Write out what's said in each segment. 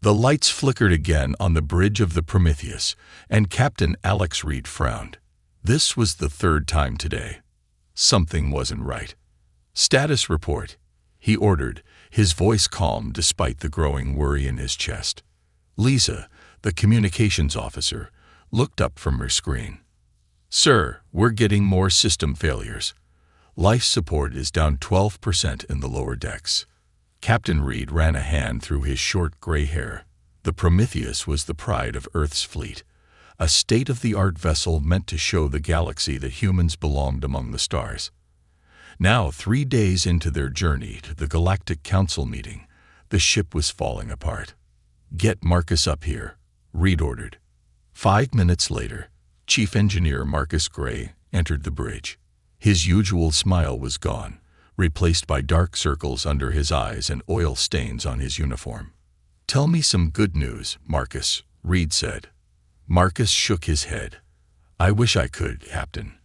The lights flickered again on the bridge of the Prometheus, and Captain Alex Reed frowned. This was the third time today. Something wasn't right. "Status report," he ordered, his voice calm despite the growing worry in his chest. Lisa, the communications officer, looked up from her screen. "Sir, we're getting more system failures. Life support is down 12% in the lower decks." Captain Reed ran a hand through his short gray hair. The Prometheus was the pride of Earth's fleet, a state-of-the-art vessel meant to show the galaxy that humans belonged among the stars. Now, 3 days into their journey to the Galactic Council meeting, the ship was falling apart. "Get Marcus up here," Reed ordered. 5 minutes later, Chief Engineer Marcus Gray entered the bridge. His usual smile was gone, replaced by dark circles under his eyes and oil stains on his uniform. "Tell me some good news, Marcus," Reed said. Marcus shook his head. "I wish I could, Captain.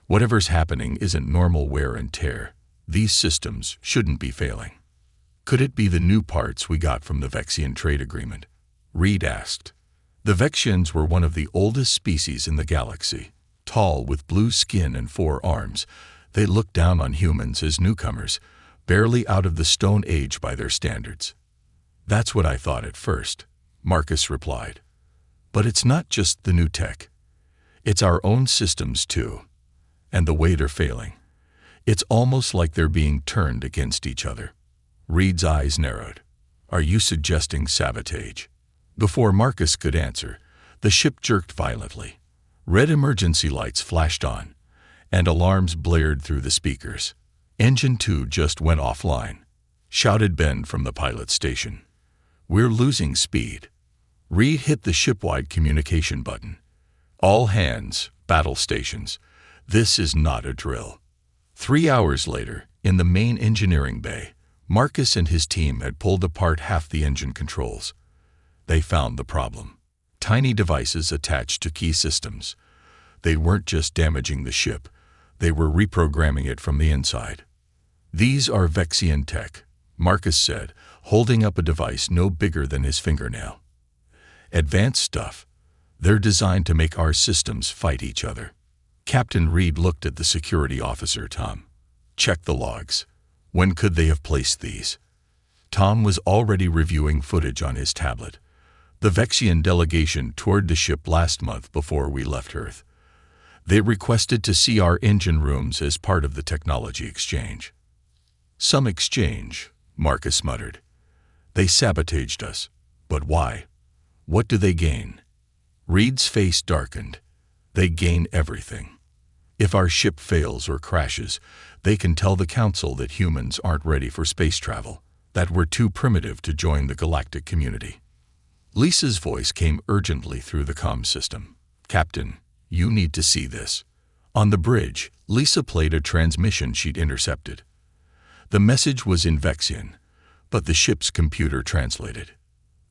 Whatever's happening isn't normal wear and tear. These systems shouldn't be failing." "Could it be the new parts we got from the Vexian trade agreement?" Reed asked. The Vexians were one of the oldest species in the galaxy. Tall, with blue skin and 4 arms, they looked down on humans as newcomers, barely out of the Stone Age by their standards. "That's what I thought at first," Marcus replied. "But it's not just the new tech. It's our own systems, too. And the way they're failing. It's almost like they're being turned against each other." Reed's eyes narrowed. "Are you suggesting sabotage?" Before Marcus could answer, the ship jerked violently. Red emergency lights flashed on, and alarms blared through the speakers. "Engine 2 just went offline," shouted Ben from the pilot station. "We're losing speed." Reed hit the shipwide communication button. "All hands, battle stations. This is not a drill." 3 hours later, in the main engineering bay, Marcus and his team had pulled apart half the engine controls. They found the problem. Tiny devices attached to key systems. They weren't just damaging the ship, they were reprogramming it from the inside. "These are Vexian tech," Marcus said, holding up a device no bigger than his fingernail. "Advanced stuff. They're designed to make our systems fight each other." Captain Reed looked at the security officer, Tom. "Check the logs. When could they have placed these?" Tom was already reviewing footage on his tablet. "The Vexian delegation toured the ship last month before we left Earth. They requested to see our engine rooms as part of the technology exchange." "Some exchange," Marcus muttered. "They sabotaged us. But why? What do they gain?" Reed's face darkened. "They gain everything. If our ship fails or crashes, they can tell the Council that humans aren't ready for space travel, that we're too primitive to join the galactic community." Lisa's voice came urgently through the comm system. "Captain, you need to see this." On the bridge, Lisa played a transmission she'd intercepted. The message was in Vexian, but the ship's computer translated.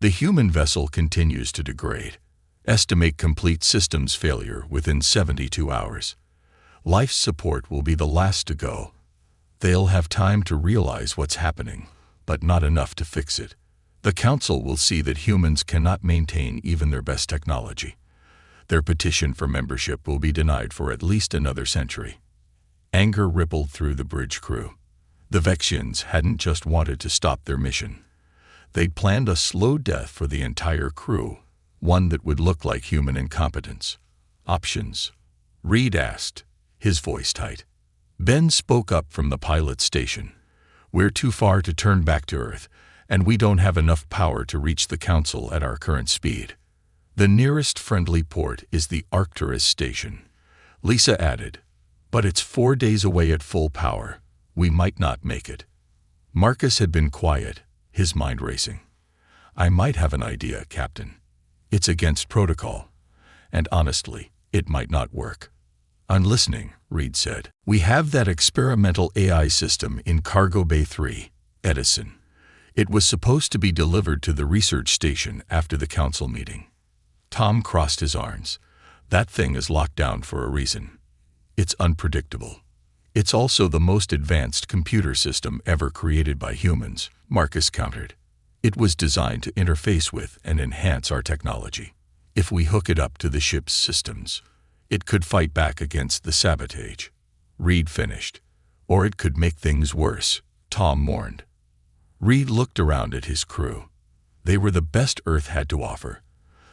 "The human vessel continues to degrade. Estimate complete systems failure within 72 hours. Life support will be the last to go. They'll have time to realize what's happening, but not enough to fix it. The Council will see that humans cannot maintain even their best technology. Their petition for membership will be denied for at least another century." Anger rippled through the bridge crew. The Vexians hadn't just wanted to stop their mission. They'd planned a slow death for the entire crew, one that would look like human incompetence. "Options?" Reed asked, his voice tight. Ben spoke up from the pilot station. "We're too far to turn back to Earth, and we don't have enough power to reach the Council at our current speed. The nearest friendly port is the Arcturus station." Lisa added, "But it's 4 days away at full power. We might not make it." Marcus had been quiet, his mind racing. "I might have an idea, Captain. It's against protocol, and honestly, it might not work." "I'm listening," Reed said. "We have that experimental AI system in Cargo Bay 3, Edison. It was supposed to be delivered to the research station after the Council meeting." Tom crossed his arms. "That thing is locked down for a reason. It's unpredictable. It's also the most advanced computer system ever created by humans," Marcus countered. It was designed to interface with and enhance our technology. If we hook it up to the ship's systems, it could fight back against the sabotage. Reed finished. Or it could make things worse, Tom mourned. Reed looked around at his crew. They were the best Earth had to offer,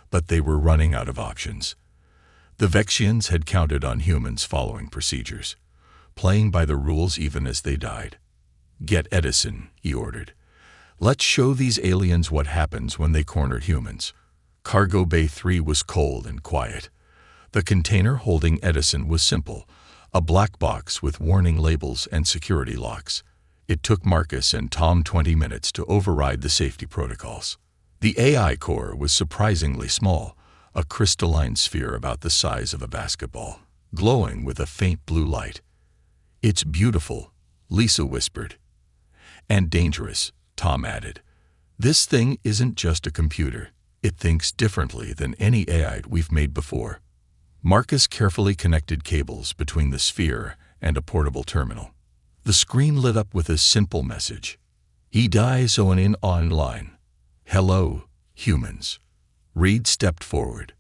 but they were running out of options. The Vexians had counted on humans following procedures, playing by the rules even as they died. "Get Edison," he ordered. "Let's show these aliens what happens when they corner humans." Cargo Bay 3 was cold and quiet. The container holding Edison was simple, a black box with warning labels and security locks. It took Marcus and Tom 20 minutes to override the safety protocols. The AI core was surprisingly small, a crystalline sphere about the size of a basketball, glowing with a faint blue light. "It's beautiful," Lisa whispered. "And dangerous," Tom added. "This thing isn't just a computer. It thinks differently than any AI we've made before." Marcus carefully connected cables between the sphere and a portable terminal. The screen lit up with a simple message. "He dies on in online. Hello, humans." Reed stepped forward.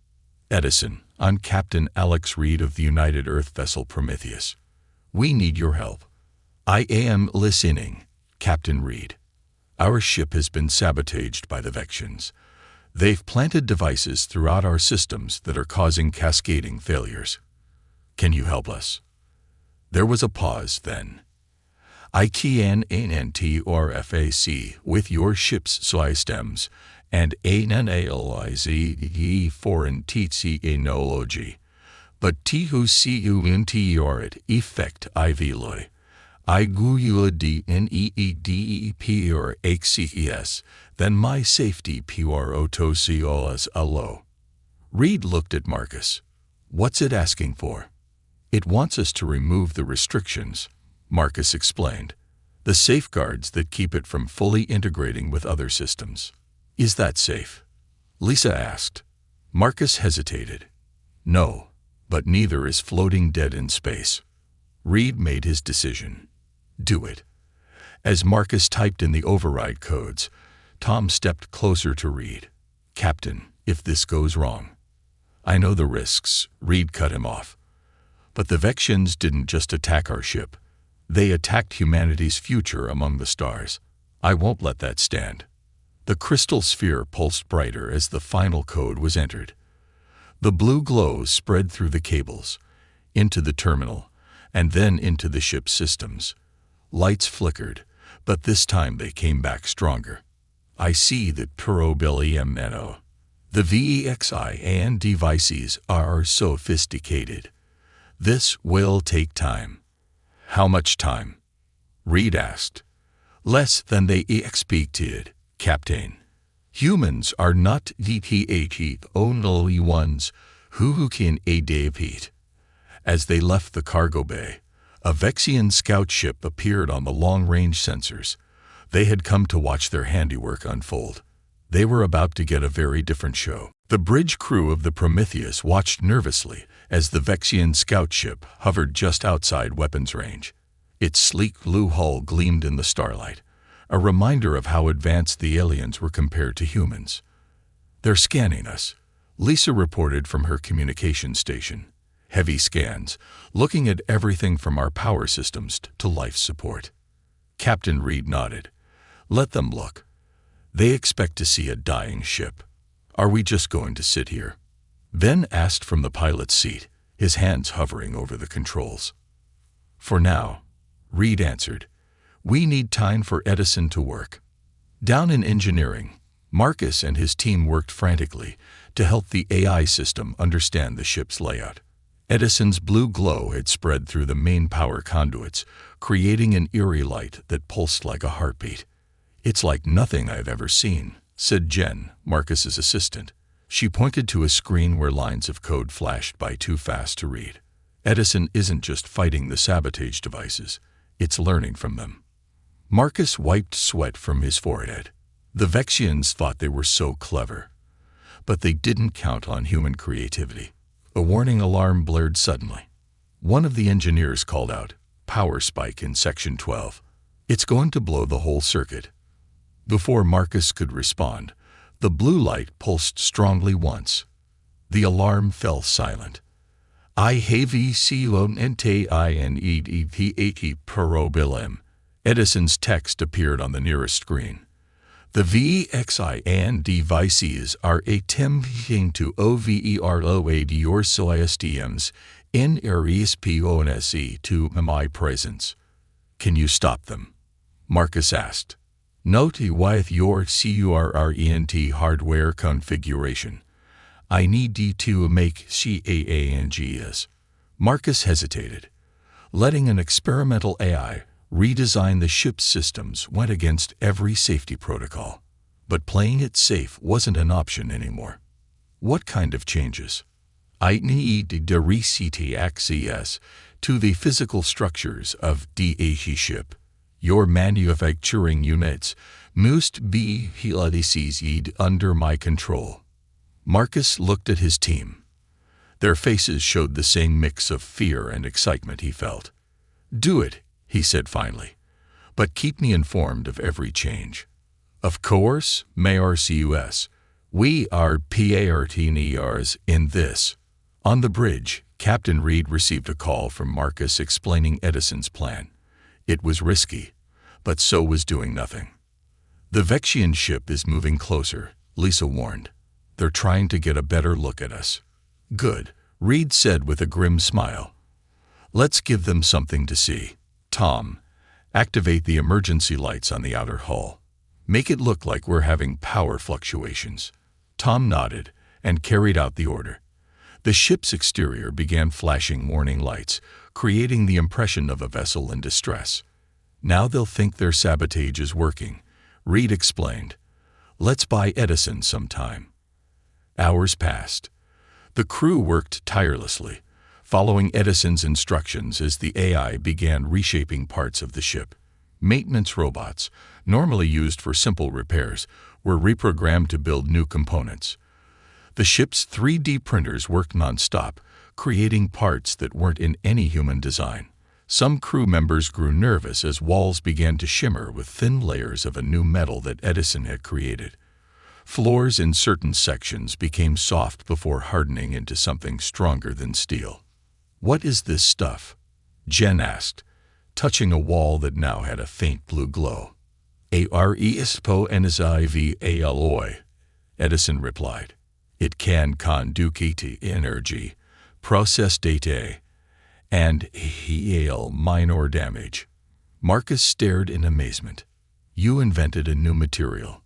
"Edison, I'm Captain Alex Reed of the United Earth vessel Prometheus. We need your help." "I am listening, Captain Reed. Our ship has been sabotaged by the Vexians. They've planted devices throughout our systems that are causing cascading failures. Can you help us?" There was a pause then. "I can NNTRFAC with your ship's systems and analyze foreign technology, but TUCUNTR effect IVLOI. I GUUDNEEDEPR then my safety PROTOCOS allo." Reed looked at Marcus. "What's it asking for?" "It wants us to remove the restrictions," Marcus explained. "The safeguards that keep it from fully integrating with other systems." "Is that safe?" Lisa asked. Marcus hesitated. "No, but neither is floating dead in space." Reed made his decision. "Do it." As Marcus typed in the override codes, Tom stepped closer to Reed. "Captain, if this goes wrong." "I know the risks," Reed cut him off. "But the Vexians didn't just attack our ship. They attacked humanity's future among the stars. I won't let that stand." The crystal sphere pulsed brighter as the final code was entered. The blue glow spread through the cables, into the terminal, and then into the ship's systems. Lights flickered, but this time they came back stronger. "I see that PROBLEMNO. The VEXI and devices are sophisticated. This will take time." "How much time?" Reed asked. "Less than they expected, Captain. Humans are not the only ones who can adapt." As they left the cargo bay, a Vexian scout ship appeared on the long-range sensors. They had come to watch their handiwork unfold. They were about to get a very different show. The bridge crew of the Prometheus watched nervously as the Vexian scout ship hovered just outside weapons range. Its sleek blue hull gleamed in the starlight, a reminder of how advanced the aliens were compared to humans. "They're scanning us," Lisa reported from her communication station. "Heavy scans, looking at everything from our power systems to life support." Captain Reed nodded. "Let them look. They expect to see a dying ship. Are we just going to sit here?" Ben asked from the pilot's seat, his hands hovering over the controls. "For now," Reed answered. "We need time for Edison to work." Down in engineering, Marcus and his team worked frantically to help the AI system understand the ship's layout. Edison's blue glow had spread through the main power conduits, creating an eerie light that pulsed like a heartbeat. "It's like nothing I've ever seen," said Jen, Marcus's assistant. She pointed to a screen where lines of code flashed by too fast to read. "Edison isn't just fighting the sabotage devices, it's learning from them." Marcus wiped sweat from his forehead. The Vexians thought they were so clever, but they didn't count on human creativity. A warning alarm blared suddenly. One of the engineers called out, "Power spike in Section 12. It's going to blow the whole circuit." Before Marcus could respond, the blue light pulsed strongly once. The alarm fell silent. IHFY Probilem. Edison's text appeared on the nearest screen. The VXI and devices are attempting to overload your systems in response to my presence. Can you stop them? Marcus asked. Note with your current hardware configuration. I need you to make changes. Marcus hesitated. Letting an experimental AI redesign the ship's systems went against every safety protocol. But playing it safe wasn't an option anymore. What kind of changes? I need to reset access to the physical structures of the ship. Your manufacturing units must be held under my control. Marcus looked at his team. Their faces showed the same mix of fear and excitement he felt. Do it, he said finally, but keep me informed of every change. Of course, Mayor CUS. We are partners in this. On the bridge, Captain Reed received a call from Marcus explaining Edison's plan. It was risky, but so was doing nothing. The Vexian ship is moving closer, Lisa warned. They're trying to get a better look at us. Good, Reed said with a grim smile. Let's give them something to see. Tom, activate the emergency lights on the outer hull. Make it look like we're having power fluctuations. Tom nodded and carried out the order. The ship's exterior began flashing warning lights, creating the impression of a vessel in distress. Now they'll think their sabotage is working, Reed explained. Let's buy Edison some time. Hours passed. The crew worked tirelessly, following Edison's instructions as the AI began reshaping parts of the ship. Maintenance robots, normally used for simple repairs, were reprogrammed to build new components. The ship's 3D printers worked non-stop, creating parts that weren't in any human design. Some crew members grew nervous as walls began to shimmer with thin layers of a new metal that Edison had created. Floors in certain sections became soft before hardening into something stronger than steel. What is this stuff? Jen asked, touching a wall that now had a faint blue glow. Arespo alloy, Edison replied. It can conduct energy, process data, and heal minor damage. Marcus stared in amazement. You invented a new material.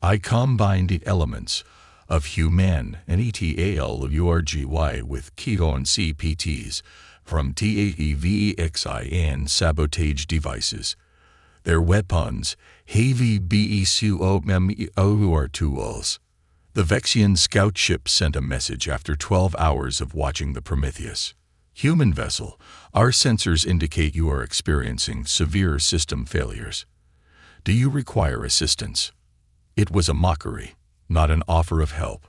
I combined the elements of human and ETALURGY with ketone CPTs from TAEVXI and Sabotaged devices. Their weapons, heavy BECOMEOR tools. The Vexian scout ship sent a message after 12 hours of watching the Prometheus. Human vessel, our sensors indicate you are experiencing severe system failures. Do you require assistance? It was a mockery, not an offer of help.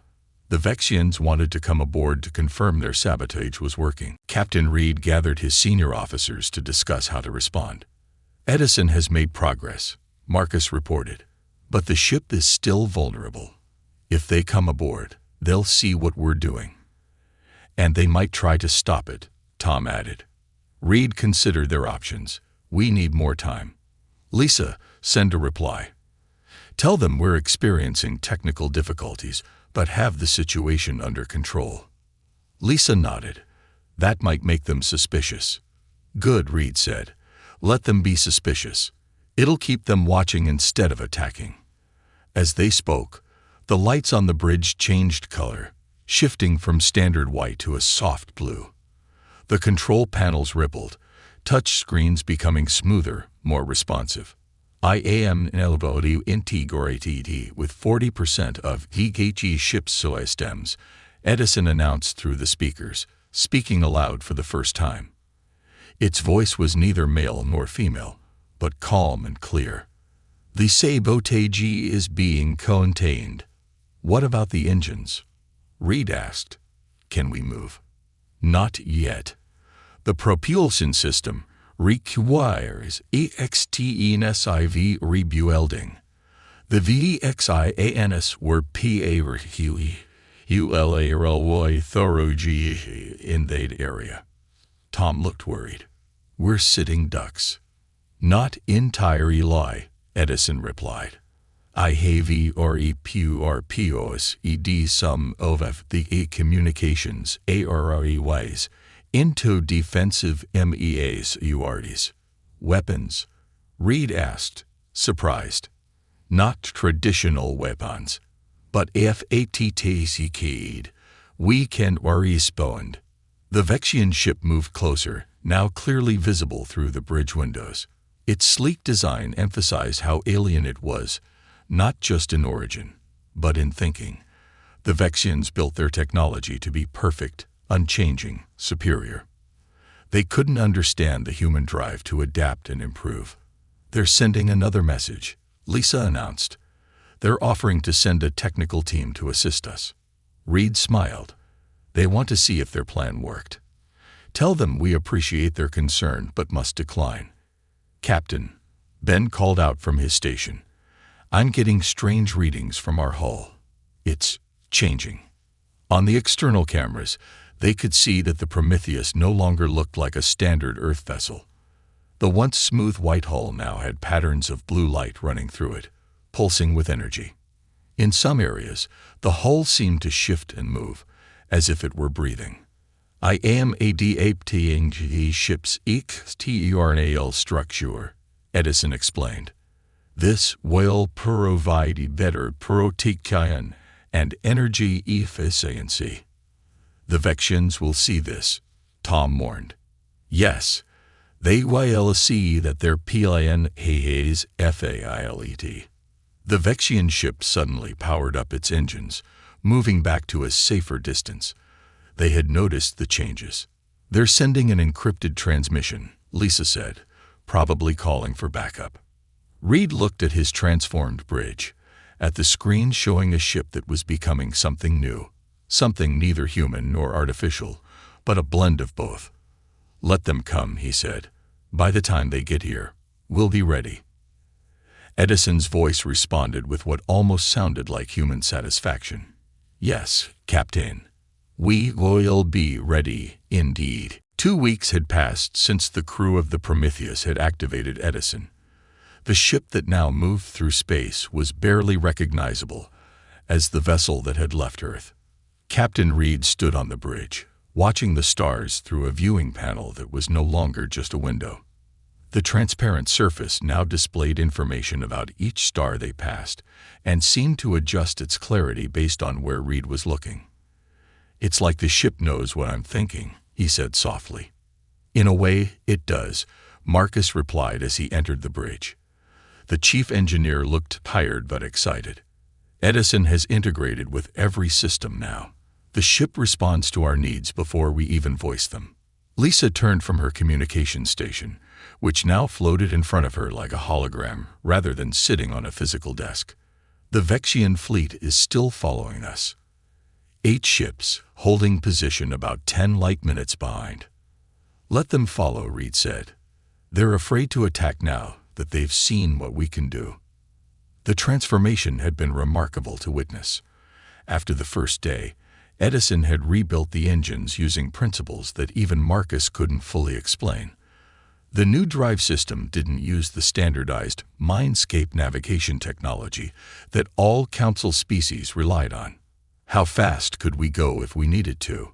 The Vexians wanted to come aboard to confirm their sabotage was working. Captain Reed gathered his senior officers to discuss how to respond. Edison has made progress, Marcus reported, but the ship is still vulnerable. If they come aboard, they'll see what we're doing. And they might try to stop it, Tom added. Reed considered their options. We need more time. Lisa, send a reply. Tell them we're experiencing technical difficulties, but have the situation under control. Lisa nodded. That might make them suspicious. Good, Reed said. Let them be suspicious. It'll keep them watching instead of attacking. As they spoke, the lights on the bridge changed color, shifting from standard white to a soft blue. The control panels rippled, touch screens becoming smoother, more responsive. I am integrated with 40% of HFY ship's systems, Edison announced through the speakers, speaking aloud for the first time. Its voice was neither male nor female, but calm and clear. The sabotage is being contained. What about the engines? Reed asked. Can we move? Not yet. The propulsion system requires extensive rebuilding. The VXIANS were PARHUEULARLY thorough in that area. Tom looked worried. We're sitting ducks. Not entirely lie, Edison replied. I have ERPURPOS ED some of the communications ARREYs into defensive MEAs UARTs. Weapons? Reed asked, surprised. Not traditional weapons, but FATTCK'd. We can respond. The Vexian ship moved closer, now clearly visible through the bridge windows. Its sleek design emphasized how alien it was, not just in origin, but in thinking. The Vexians built their technology to be perfect, unchanging, superior. They couldn't understand the human drive to adapt and improve. They're sending another message, Lisa announced. They're offering to send a technical team to assist us. Reed smiled. They want to see if their plan worked. Tell them we appreciate their concern but must decline. Captain, Ben called out from his station. I'm getting strange readings from our hull. It's changing. On the external cameras, they could see that the Prometheus no longer looked like a standard Earth vessel. The once smooth white hull now had patterns of blue light running through it, pulsing with energy. In some areas, the hull seemed to shift and move, as if it were breathing. I am adapting ship's external structure, Edison explained. This will provide better protection and energy efficiency. The Vexians will see this, Tom warned. Yes, they will see that their plan has failed. The Vexian ship suddenly powered up its engines, moving back to a safer distance. They had noticed the changes. They're sending an encrypted transmission, Lisa said, probably calling for backup. Reed looked at his transformed bridge, at the screen showing a ship that was becoming something new, something neither human nor artificial, but a blend of both. Let them come, he said. By the time they get here, we'll be ready. Edison's voice responded with what almost sounded like human satisfaction. Yes, Captain. We will be ready, indeed. 2 weeks had passed since the crew of the Prometheus had activated Edison. The ship that now moved through space was barely recognizable as the vessel that had left Earth. Captain Reed stood on the bridge, watching the stars through a viewing panel that was no longer just a window. The transparent surface now displayed information about each star they passed and seemed to adjust its clarity based on where Reed was looking. It's like the ship knows what I'm thinking, he said softly. In a way, it does, Marcus replied as he entered the bridge. The chief engineer looked tired but excited. Edison has integrated with every system now. The ship responds to our needs before we even voice them. Lisa turned from her communication station, which now floated in front of her like a hologram rather than sitting on a physical desk. The Vexian fleet is still following us. 8 ships, holding position about 10 light minutes behind. Let them follow, Reed said. They're afraid to attack now that they've seen what we can do. The transformation had been remarkable to witness. After the first day, Edison had rebuilt the engines using principles that even Marcus couldn't fully explain. The new drive system didn't use the standardized Mindscape navigation technology that all Council species relied on. How fast could we go if we needed to?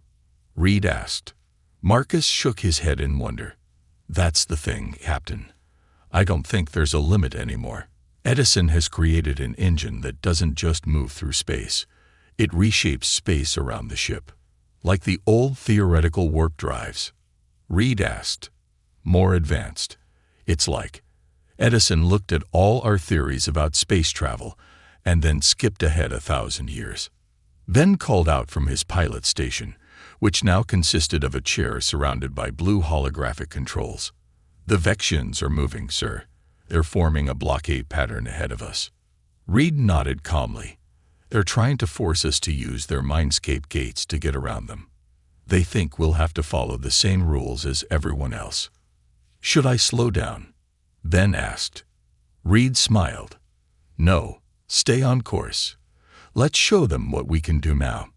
Reed asked. Marcus shook his head in wonder. That's the thing, Captain. I don't think there's a limit anymore. Edison has created an engine that doesn't just move through space. It reshapes space around the ship, like the old theoretical warp drives. Reed asked. More advanced. It's like. Edison looked at all our theories about space travel and then skipped ahead 1,000 years. Ben called out from his pilot station, which now consisted of a chair surrounded by blue holographic controls. The Vexians are moving, sir. They're forming a blockade pattern ahead of us. Reed nodded calmly. They're trying to force us to use their Mindscape gates to get around them. They think we'll have to follow the same rules as everyone else. Should I slow down? Ben asked. Reed smiled. No, Stay on course. Let's show them what we can do now.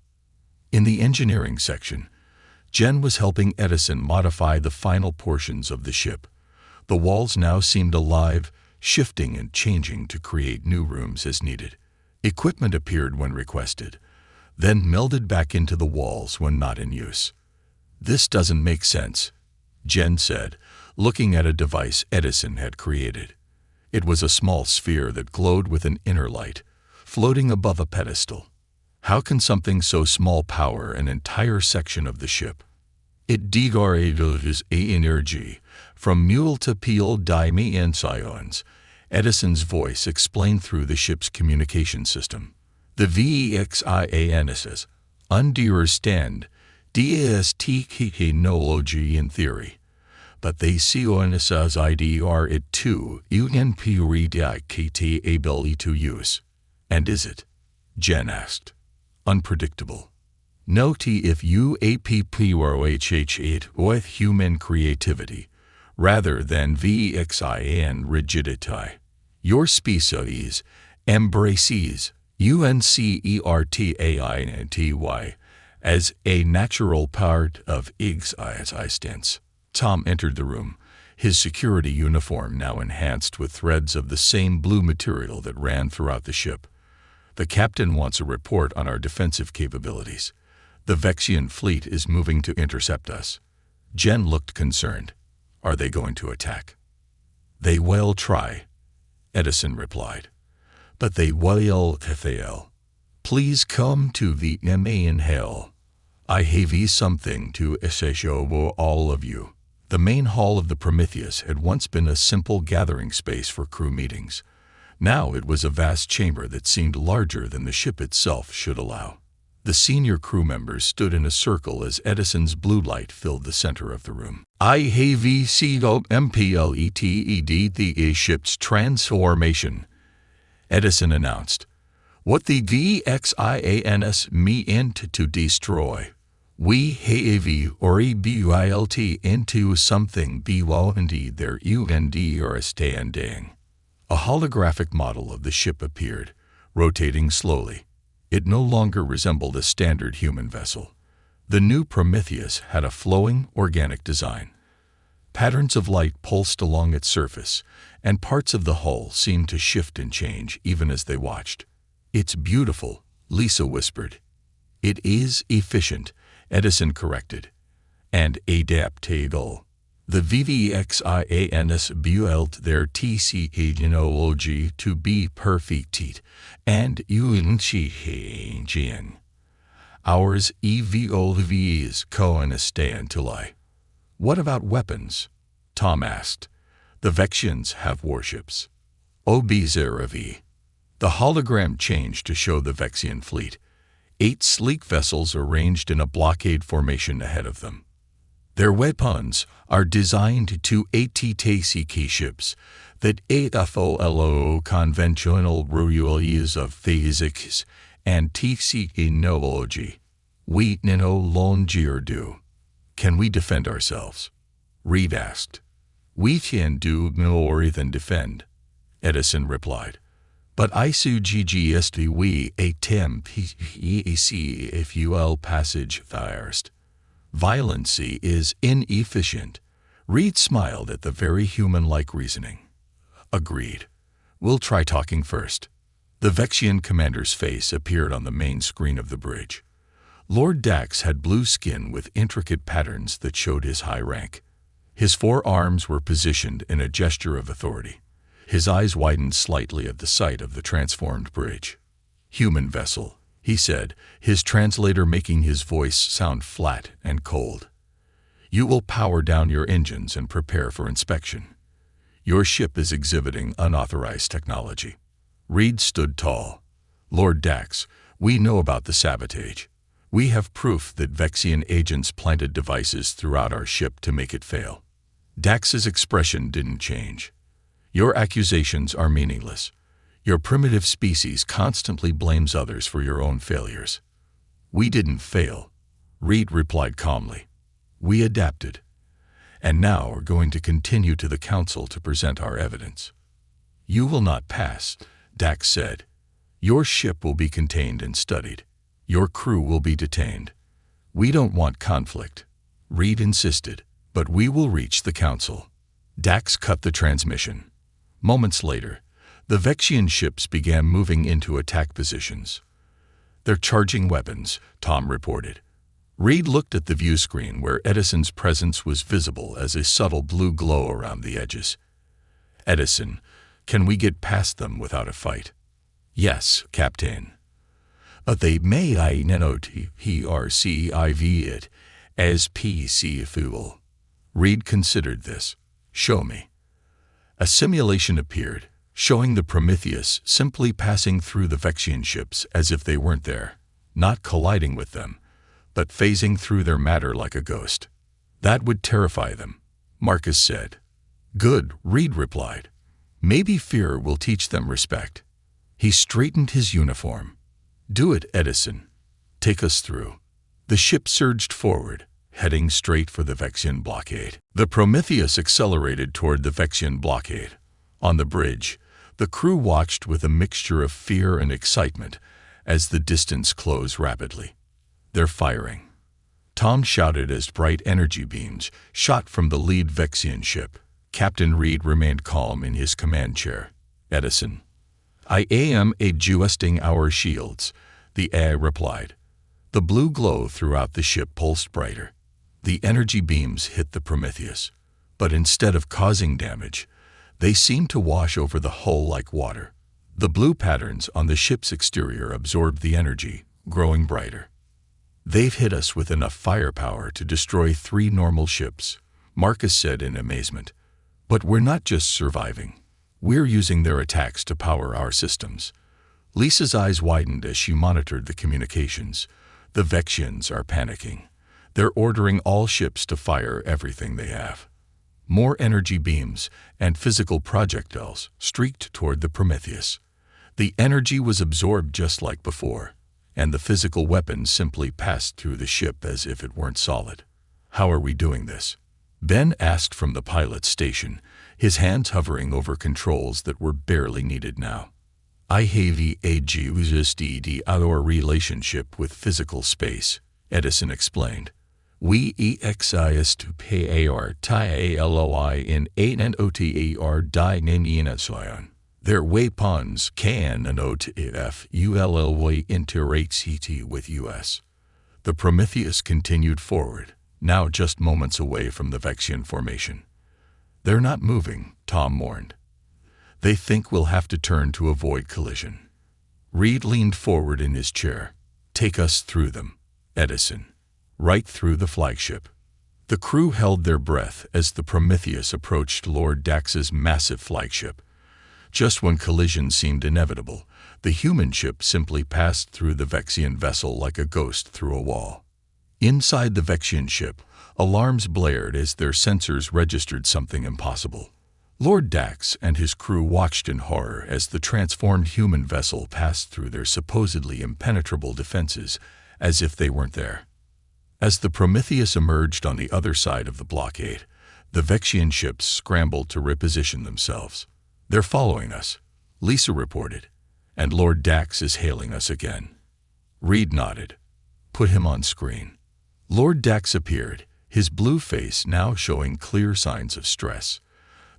In the engineering section, Jen was helping Edison modify the final portions of the ship. The walls now seemed alive, shifting and changing to create new rooms as needed. Equipment appeared when requested, then melded back into the walls when not in use. "This doesn't make sense," Jen said, looking at a device Edison had created. It was a small sphere that glowed with an inner light, floating above a pedestal. How can something so small power an entire section of the ship? It degrades energy from mule to peel dimensions, Edison's voice explained through the ship's communication system. The VEXIANSs understand DAST technology in theory, but they see ONS's IDR it too UNPREDICT ability to use. And is it? Jen asked. Unpredictable. Note if UAPPROHH8 with human creativity, rather than VEXIAN rigidity. Your species embraces UNCERTAINTY as a natural part of existence. Tom entered the room, his security uniform now enhanced with threads of the same blue material that ran throughout the ship. "The captain wants a report on our defensive capabilities. The Vexian fleet is moving to intercept us." Jen looked concerned. "Are they going to attack?" "They will try," Edison replied. "But they will fail. Please come to the main hall. I have something to show all of you." The main hall of the Prometheus had once been a simple gathering space for crew meetings. Now it was a vast chamber that seemed larger than the ship itself should allow. The senior crew members stood in a circle as Edison's blue light filled the center of the room. "I have seen completed the ship's transformation," Edison announced. "What the VEXIANS meant to destroy, we have rebuilt into something beyond their understanding." A holographic model of the ship appeared, rotating slowly. It no longer resembled a standard human vessel. The new Prometheus had a flowing, organic design. Patterns of light pulsed along its surface, and parts of the hull seemed to shift and change even as they watched. "It's beautiful," Lisa whispered. "It is efficient," Edison corrected, "and adaptable. The VEXIANS built their technology to be perfect, and unchanging. Ours evolves constantly." "What about weapons?" Tom asked. "The Vexians have warships." "Observe." The hologram changed to show the Vexian fleet, 8 sleek vessels arranged in a blockade formation ahead of them. Their weapons are designed to attack ships that follow conventional rules of physics and technology. We no longer do. "Can we defend ourselves?" Reed asked. "We can do more than defend," Edison replied. "But I suggest we attempt fuel passage first. Violence is inefficient." Reed smiled at the very human-like reasoning. "Agreed. We'll try talking first." The Vexian commander's face appeared on the main screen of the bridge. Lord Dax had blue skin with intricate patterns that showed his high rank. His 4 arms were positioned in a gesture of authority. His eyes widened slightly at the sight of the transformed bridge. "Human vessel," he said, his translator making his voice sound flat and cold. "You will power down your engines and prepare for inspection. Your ship is exhibiting unauthorized technology." Reed stood tall. "Lord Dax, we know about the sabotage. We have proof that Vexian agents planted devices throughout our ship to make it fail." Dax's expression didn't change. "Your accusations are meaningless. Your primitive species constantly blames others for your own failures." "We didn't fail," Reed replied calmly. "We adapted, and now are going to continue to the Council to present our evidence." "You will not pass," Dax said. Your ship will be contained and studied. Your crew will be detained. We don't want conflict, Reed insisted, but we will reach the council. Dax cut the transmission. Moments later, the Vexian ships began moving into attack positions. They're charging weapons, Tom reported. Reed looked at the view screen where Edison's presence was visible as a subtle blue glow around the edges. Edison, can we get past them without a fight? Yes, Captain. But they may I not perceive it as peaceful. Reed considered this. Show me. A simulation appeared, showing the Prometheus simply passing through the Vexian ships as if they weren't there, not colliding with them, but phasing through their matter like a ghost. That would terrify them, Marcus said. Good, Reed replied. Maybe fear will teach them respect. He straightened his uniform. Do it, Edison. Take us through. The ship surged forward, heading straight for the Vexian blockade. The Prometheus accelerated toward the Vexian blockade. On the bridge, the crew watched with a mixture of fear and excitement as the distance closed rapidly. They're firing. Tom shouted as bright energy beams shot from the lead Vexian ship. Captain Reed remained calm in his command chair. Edison. I am adjusting our shields, the AI replied. The blue glow throughout the ship pulsed brighter. The energy beams hit the Prometheus, but instead of causing damage, they seemed to wash over the hull like water. The blue patterns on the ship's exterior absorbed the energy, growing brighter. They've hit us with enough firepower to destroy 3 normal ships, Marcus said in amazement. But we're not just surviving. We're using their attacks to power our systems. Lisa's eyes widened as she monitored the communications. The Vexians are panicking. They're ordering all ships to fire everything they have. More energy beams and physical projectiles streaked toward the Prometheus. The energy was absorbed just like before, and the physical weapons simply passed through the ship as if it weren't solid. How are we doing this? Ben asked from the pilot's station, his hands hovering over controls that were barely needed now. I have adjusted our relationship with physical space, Edison explained. We exist to pay our TIALOI in 8 and OTAR dynamian. Their weapons can not if ULLY interact with US. The Prometheus continued forward, now just moments away from the Vexian formation. They're not moving, Tom warned. They think we'll have to turn to avoid collision. Reed leaned forward in his chair. Take us through them, Edison. Right through the flagship. The crew held their breath as the Prometheus approached Lord Dax's massive flagship. Just when collision seemed inevitable, the human ship simply passed through the Vexian vessel like a ghost through a wall. Inside the Vexian ship, alarms blared as their sensors registered something impossible. Lord Dax and his crew watched in horror as the transformed human vessel passed through their supposedly impenetrable defenses as if they weren't there. As the Prometheus emerged on the other side of the blockade, the Vexian ships scrambled to reposition themselves. They're following us, Lisa reported, and Lord Dax is hailing us again. Reed nodded. Put him on screen. Lord Dax appeared, his blue face now showing clear signs of stress.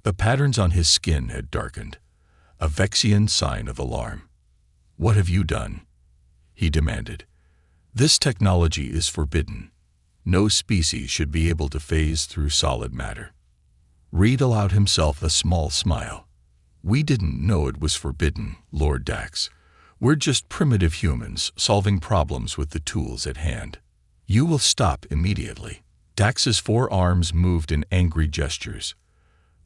The patterns on his skin had darkened, a Vexian sign of alarm. What have you done? He demanded. This technology is forbidden. No species should be able to phase through solid matter. Reed allowed himself a small smile. We didn't know it was forbidden, Lord Dax. We're just primitive humans solving problems with the tools at hand. You will stop immediately. Dax's 4 arms moved in angry gestures.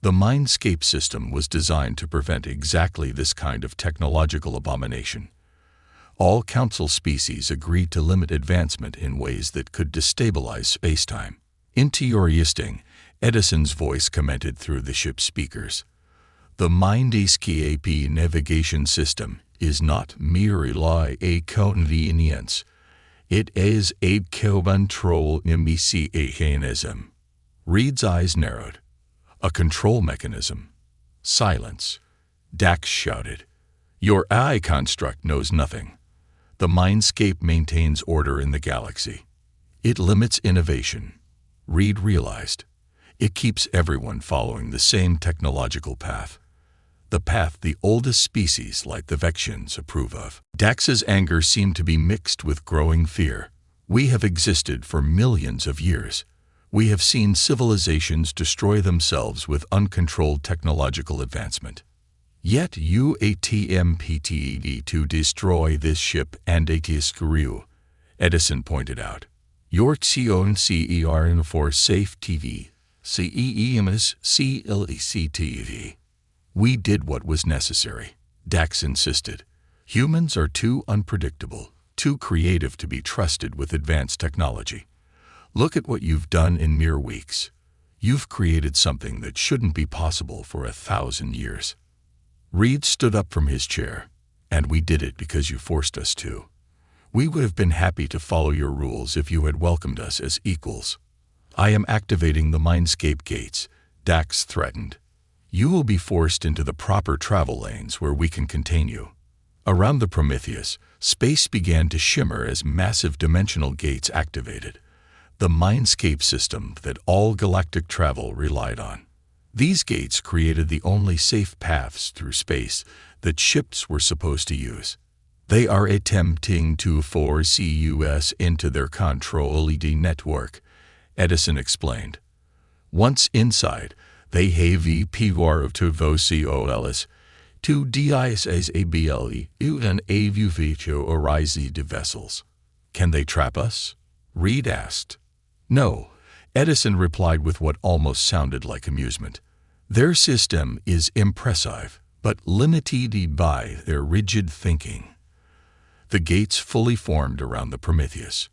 The Mindscape system was designed to prevent exactly this kind of technological abomination. All Council species agreed to limit advancement in ways that could destabilize spacetime. Interesting, Edison's voice commented through the ship's speakers. The Mindscape navigation system is not merely a convenience. It is a control mechanism. Reed's eyes narrowed. A control mechanism. Silence. Dax shouted. Your AI construct knows nothing. The mindscape maintains order in the galaxy. It limits innovation. Reed realized. It keeps everyone following the same technological path. The path the oldest species like the Vexians approve of. Dax's anger seemed to be mixed with growing fear. We have existed for millions of years. We have seen civilizations destroy themselves with uncontrolled technological advancement. Yet you attempt to destroy this ship and crew, Edison pointed out. Your own CER for safe TV, CEMS CLECTV. We did what was necessary, Dax insisted. Humans are too unpredictable, too creative to be trusted with advanced technology. Look at what you've done in mere weeks. You've created something that shouldn't be possible for 1,000 years. Reed stood up from his chair. And we did it because you forced us to. We would have been happy to follow your rules if you had welcomed us as equals. I am activating the Mindscape gates, Dax threatened. You will be forced into the proper travel lanes where we can contain you. Around the Prometheus, space began to shimmer as massive dimensional gates activated, the Mindscape system that all galactic travel relied on. These gates created the only safe paths through space that ships were supposed to use. They are attempting to force us into their control network, Edison explained. Once inside, they have the power of to vocols, to disable and avuvicho arise the vessels. Can they trap us? Reed asked. No, Edison replied with what almost sounded like amusement. Their system is impressive, but limited by their rigid thinking. The gates fully formed around the Prometheus,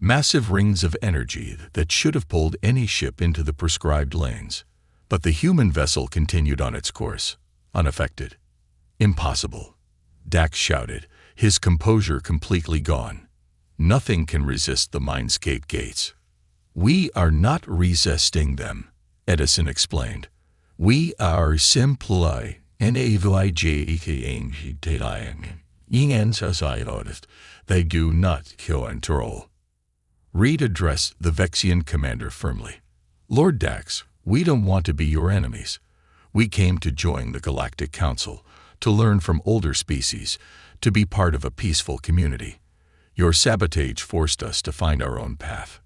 massive rings of energy that should have pulled any ship into the prescribed lanes. But the human vessel continued on its course, unaffected. Impossible, Dax shouted, his composure completely gone. Nothing can resist the Mindscape gates. We are not resisting them, Edison explained. We are simply they do not control. Reed addressed the Vexian commander firmly. Lord Dax, we don't want to be your enemies. We came to join the Galactic Council, to learn from older species, to be part of a peaceful community. Your sabotage forced us to find our own path.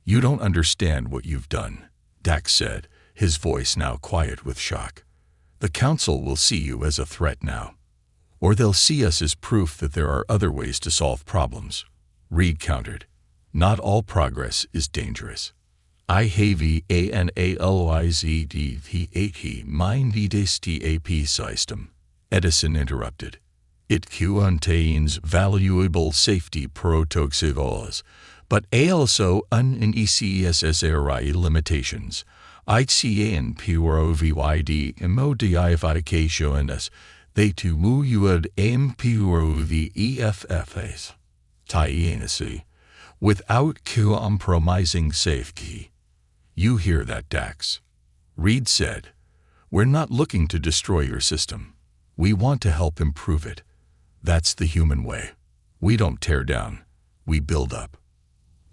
You don't understand what you've done, Dax said, his voice now quiet with shock. The Council will see you as a threat now. Or they'll see us as proof that there are other ways to solve problems. Reed countered. Not all progress is dangerous. I have analized mind TAP system, Edison interrupted. It contains valuable safety protocols, but also unnecessary limitations. ICN PROVYD modifications they to would improve EFFs. Tyency. Without compromising safety. You hear that, Dax? Reed said. We're not looking to destroy your system. We want to help improve it. That's the human way. We don't tear down. We build up.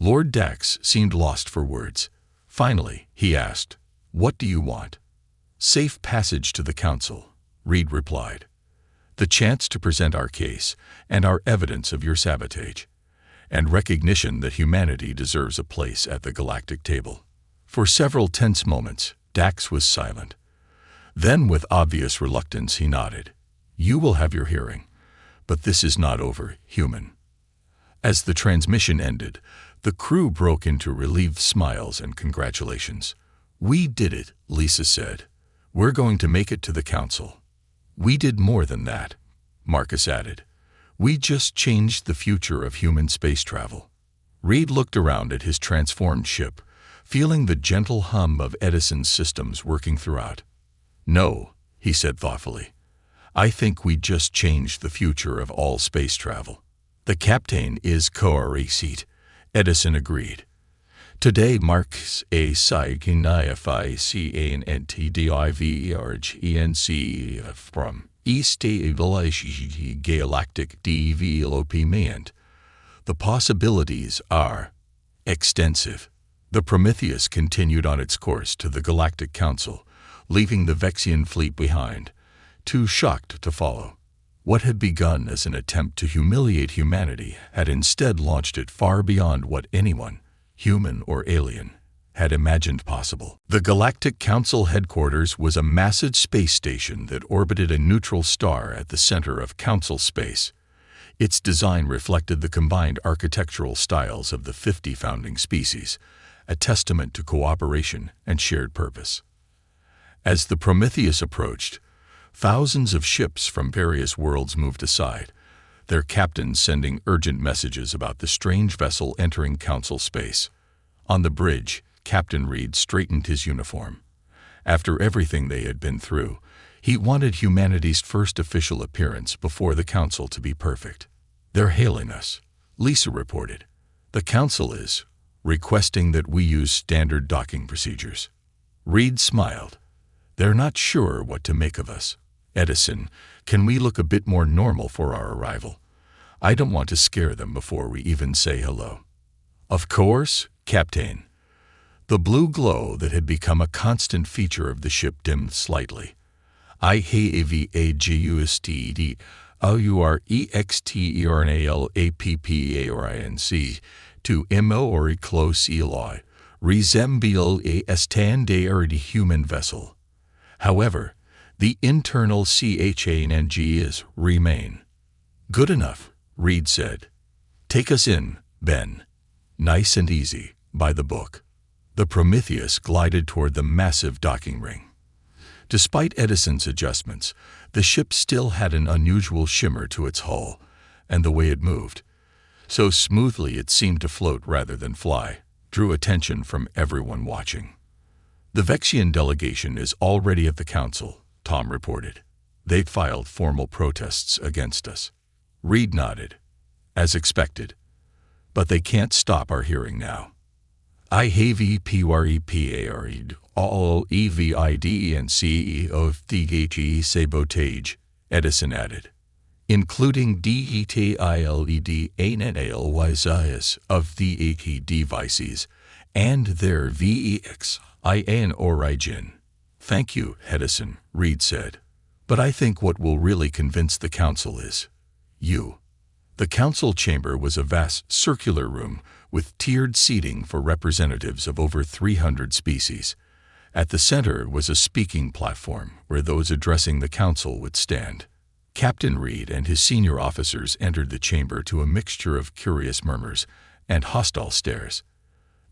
Lord Dax seemed lost for words. Finally, he asked, What do you want? Safe passage to the Council, Reed replied. The chance to present our case and our evidence of your sabotage, and recognition that humanity deserves a place at the galactic table. For several tense moments, Dax was silent. Then, with obvious reluctance, he nodded. You will have your hearing, but this is not over, human. As the transmission ended, the crew broke into relieved smiles and congratulations. We did it, Lisa said. We're going to make it to the Council. We did more than that, Marcus added. We just changed the future of human space travel. Reed looked around at his transformed ship, feeling the gentle hum of Edison's systems working throughout. No, he said thoughtfully. I think we just changed the future of all space travel. The captain is correct, Edison agreed. Today marks a Sci-Fi CANTDIVERGENC from East galactic development. The possibilities are extensive. The Prometheus continued on its course to the Galactic Council, leaving the Vexian fleet behind, too shocked to follow. What had begun as an attempt to humiliate humanity had instead launched it far beyond what anyone, human or alien, had imagined possible. The Galactic Council headquarters was a massive space station that orbited a neutral star at the center of Council space. Its design reflected the combined architectural styles of the 50 founding species, a testament to cooperation and shared purpose. As the Prometheus approached, thousands of ships from various worlds moved aside, their captains sending urgent messages about the strange vessel entering Council space. On the bridge, Captain Reed straightened his uniform. After everything they had been through, he wanted humanity's first official appearance before the Council to be perfect. "They're hailing us," Lisa reported. "The Council is requesting that we use standard docking procedures." Reed smiled. "They're not sure what to make of us. Edison, can we look a bit more normal for our arrival? I don't want to scare them before we even say hello." "Of course, Captain." The blue glow that had become a constant feature of the ship dimmed slightly. "IHFY Sci to MO close Eloy resemble a standard human vessel. However, the internal CHANG remain." "Good enough," Reed said. "Take us in, Ben. Nice and easy, by the book." The Prometheus glided toward the massive docking ring. Despite Edison's adjustments, the ship still had an unusual shimmer to its hull, and the way it moved, so smoothly it seemed to float rather than fly, drew attention from everyone watching. "The Vexian delegation is already at the Council," Tom reported. "They've filed formal protests against us." Reed nodded. "As expected. But they can't stop our hearing now." "IHFY all EVIDENC of the Sabotaged," Edison added, "including DETILED ANLY Sci's of the AT devices and their VEXIN origin." "Thank you, Edison," Reed said. "But I think what will really convince the Council is you." The Council chamber was a vast circular room with tiered seating for representatives of over 300 species. At the center was a speaking platform where those addressing the Council would stand. Captain Reed and his senior officers entered the chamber to a mixture of curious murmurs and hostile stares.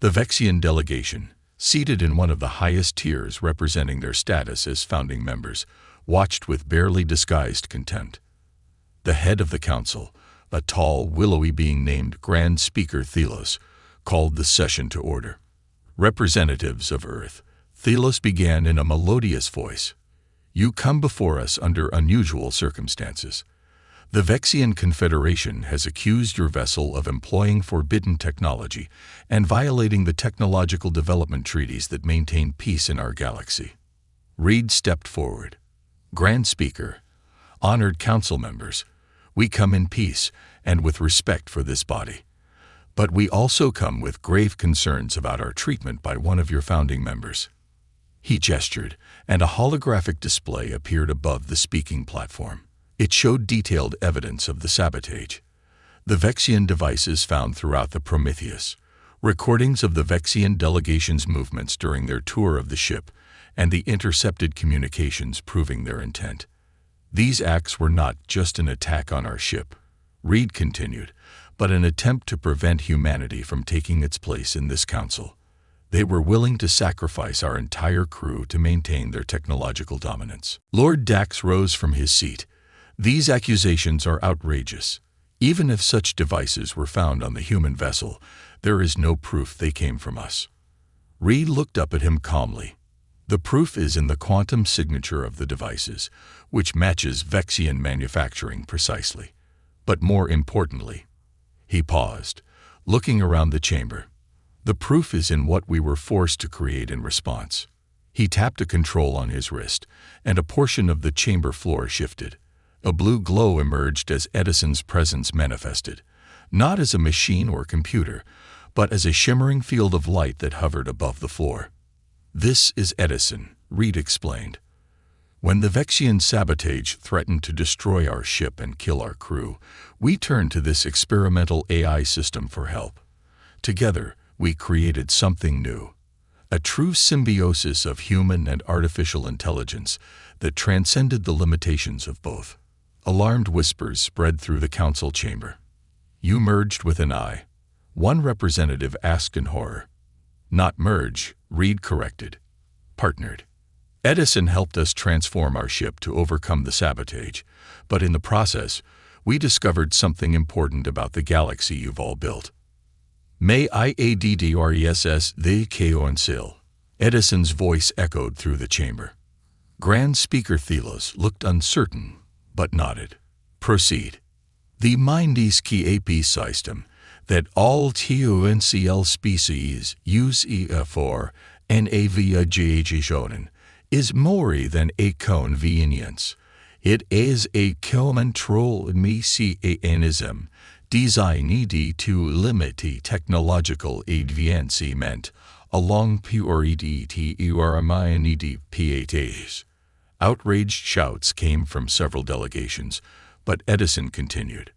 The Vexian delegation, seated in one of the highest tiers representing their status as founding members, watched with barely disguised contempt. The head of the Council, a tall, willowy being named Grand Speaker Thelos, called the session to order. "Representatives of Earth," Thelos began in a melodious voice, "you come before us under unusual circumstances. The Vexian Confederation has accused your vessel of employing forbidden technology and violating the technological development treaties that maintain peace in our galaxy." Reed stepped forward. "Grand Speaker, honored Council members, we come in peace and with respect for this body. But we also come with grave concerns about our treatment by one of your founding members." He gestured, and a holographic display appeared above the speaking platform. It showed detailed evidence of the sabotage. The Vexian devices found throughout the Prometheus, recordings of the Vexian delegation's movements during their tour of the ship, and the intercepted communications proving their intent. "These acts were not just an attack on our ship," Reed continued, "but an attempt to prevent humanity from taking its place in this Council. They were willing to sacrifice our entire crew to maintain their technological dominance." Lord Dax rose from his seat. "These accusations are outrageous. Even if such devices were found on the human vessel, there is no proof they came from us." Reed looked up at him calmly. "The proof is in the quantum signature of the devices, which matches Vexian manufacturing precisely. But more importantly," he paused, looking around the chamber, "the proof is in what we were forced to create in response." He tapped a control on his wrist, and a portion of the chamber floor shifted. A blue glow emerged as Edison's presence manifested, not as a machine or computer, but as a shimmering field of light that hovered above the floor. "This is Edison," Reed explained. "When the Vexian Sabotaged threatened to destroy our ship and kill our crew, we turned to this experimental AI system for help. Together, we created something new, a true symbiosis of human and artificial intelligence that transcended the limitations of both." Alarmed whispers spread through the council chamber. "You merged with an I," one representative asked in horror. "Not merge," Reed corrected. "Partnered. Edison helped us transform our ship to overcome the sabotage, but in the process, we discovered something important about the galaxy you've all built. May I address the council?" Edison's voice echoed through the chamber. Grand Speaker Thelos looked uncertain, but nodded. "Proceed. The Mindes KAP system that all TONCL species use for navigation is more than a convenience. It is a control mechanism designed to limit technological advancement along purity PATs." Outraged shouts came from several delegations, but Edison continued.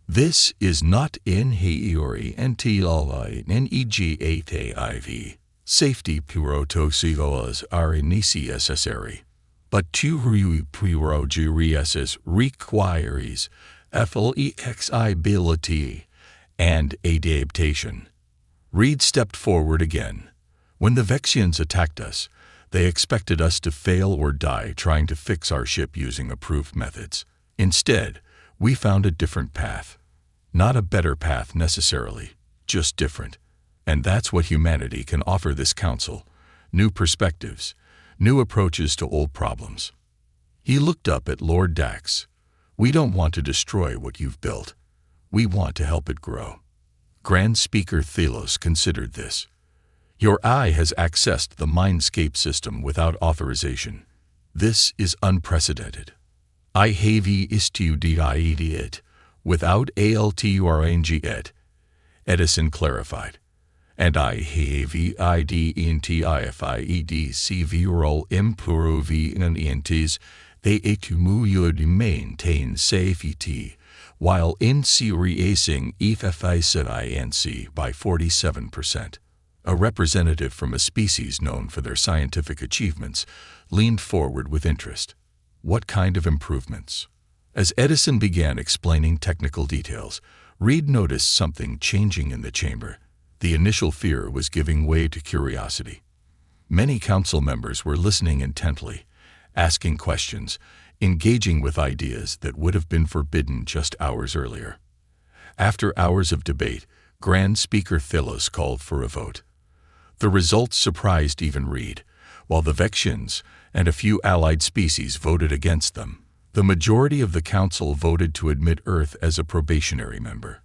"This is not in theory until negative. Safety protocols are necessary, but to progress requires flexibility and adaptation." Reed stepped forward again. "When the Vexians attacked us, they expected us to fail or die trying to fix our ship using approved methods. Instead, we found a different path. Not a better path necessarily, just different. And that's what humanity can offer this council: new perspectives, new approaches to old problems." He looked up at Lord Dax. "We don't want to destroy what you've built. We want to help it grow." Grand Speaker Thelos considered this. "Your eye has accessed the Mindscape system without authorization. This is unprecedented. I have studied it without altering it," Edison clarified. "And I have identified several improvements that to maintain safety while increasing efficiency by 47%. A representative from a species known for their scientific achievements leaned forward with interest. "What kind of improvements?" As Edison began explaining technical details, Reed noticed something changing in the chamber. The initial fear was giving way to curiosity. Many council members were listening intently, asking questions, engaging with ideas that would have been forbidden just hours earlier. After hours of debate, Grand Speaker Thelos called for a vote. The results surprised even Reed. While the Vexians and a few allied species voted against them, the majority of the council voted to admit Earth as a probationary member,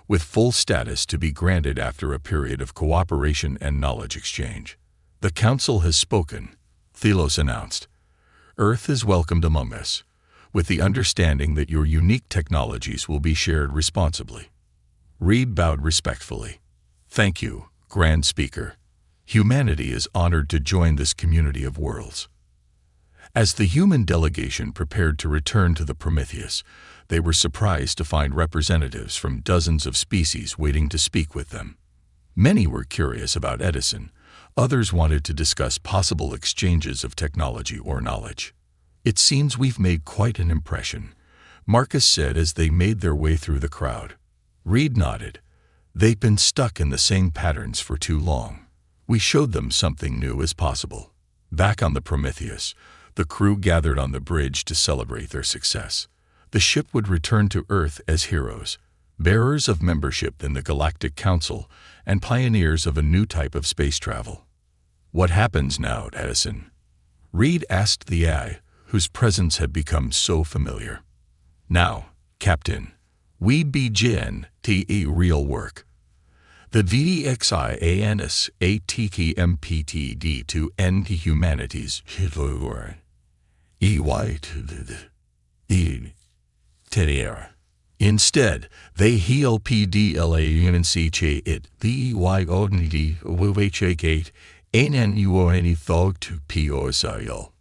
with full status to be granted after a period of cooperation and knowledge exchange. "The council has spoken," Thelos announced. "Earth is welcomed among us, with the understanding that your unique technologies will be shared responsibly." Reed bowed respectfully. "Thank you, Grand Speaker. Humanity is honored to join this community of worlds." As the human delegation prepared to return to the Prometheus, they were surprised to find representatives from dozens of species waiting to speak with them. Many were curious about Edison. Others wanted to discuss possible exchanges of technology or knowledge. "It seems we've made quite an impression," Marcus said as they made their way through the crowd. Reed nodded. "They've been stuck in the same patterns for too long. We showed them something new is possible." Back on the Prometheus, the crew gathered on the bridge to celebrate their success. The ship would return to Earth as heroes, bearers of membership in the Galactic Council and pioneers of a new type of space travel. "What happens now, Edison?" Reed asked the AI, whose presence had become so familiar. "Now, Captain, we begin the real work. The VDXIANS ATKMPTD to end humanity's Tenier. Instead, they helpdlaunc it the yonid whgate any thog to piosail.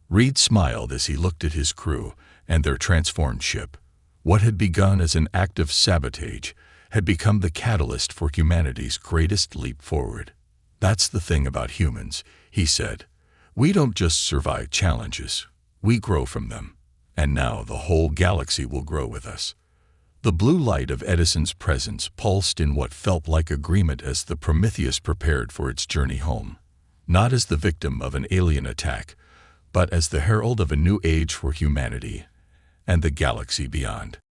Reed smiled as he looked at his crew and their transformed ship. What had begun as an act of sabotage had become the catalyst for humanity's greatest leap forward. That's the thing about humans, he said. We don't just survive challenges, we grow from them. And now the whole galaxy will grow with us. The blue light of Edison's presence pulsed in what felt like agreement as the Prometheus prepared for its journey home. Not as the victim of an alien attack, but as the herald of a new age for humanity and the galaxy beyond.